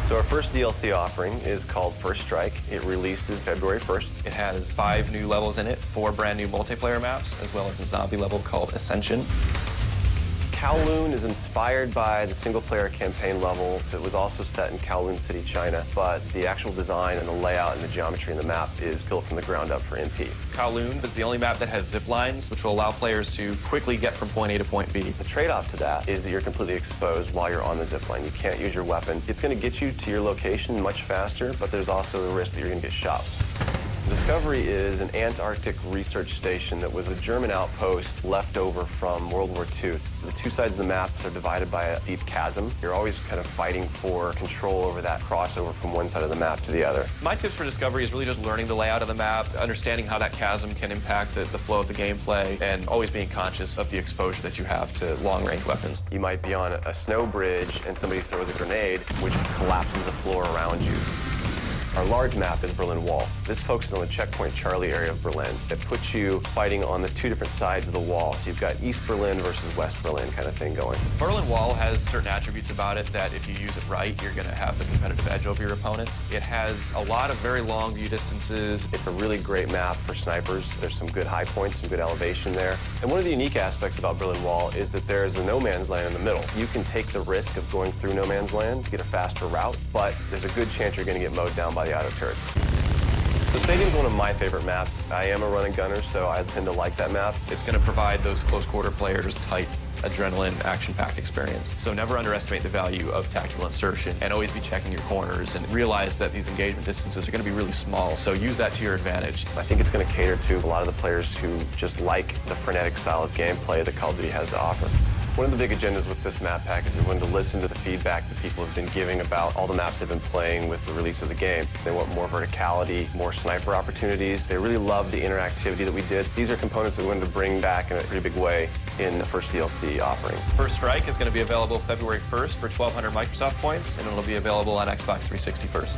So our first DLC offering is called First Strike. It releases February 1st. It has 5 new levels in it, 4 brand new multiplayer maps, as well as a zombie level called Ascension. Kowloon is inspired by the single-player campaign level that was also set in Kowloon City, China, but the actual design and the layout and the geometry in the map is built from the ground up for MP. Kowloon is the only map that has zip lines, which will allow players to quickly get from point A to point B. The trade-off to that is that you're completely exposed while you're on the zip line. You can't use your weapon. It's going to get you to your location much faster, but there's also the risk that you're going to get shot. Discovery is an Antarctic research station that was a German outpost left over from World War II. The two sides of the map are divided by a deep chasm. You're always kind of fighting for control over that crossover from one side of the map to the other. My tips for Discovery is really just learning the layout of the map, understanding how that chasm can impact the flow of the gameplay, and always being conscious of the exposure that you have to long-range weapons. You might be on a snow bridge and somebody throws a grenade, which collapses the floor around you. Our large map is Berlin Wall. This focuses on the Checkpoint Charlie area of Berlin. It puts you fighting on the 2 different sides of the wall. So you've got East Berlin versus West Berlin kind of thing going. Berlin Wall has certain attributes about it that if you use it right, you're going to have the competitive edge over your opponents. It has a lot of very long view distances. It's a really great map for snipers. There's some good high points, some good elevation there. And one of the unique aspects about Berlin Wall is that there's the no man's land in the middle. You can take the risk of going through no man's land to get a faster route, but there's a good chance you're going to get mowed down by the auto turrets. The Stadium's one of my favorite maps. I am a run and gunner, so I tend to like that map. It's going to provide those close quarter players tight adrenaline, action-packed experience. So never underestimate the value of tactical insertion and always be checking your corners and realize that these engagement distances are going to be really small, so use that to your advantage. I think it's going to cater to a lot of the players who just like the frenetic style of gameplay that Call of Duty has to offer. One of the big agendas with this map pack is we wanted to listen to the feedback that people have been giving about all the maps they've been playing with the release of the game. They want more verticality, more sniper opportunities. They really love the interactivity that we did. These are components that we wanted to bring back in a pretty big way in the first DLC offering. First Strike is going to be available February 1st for 1,200 Microsoft points, and it'll be available on Xbox 360 first.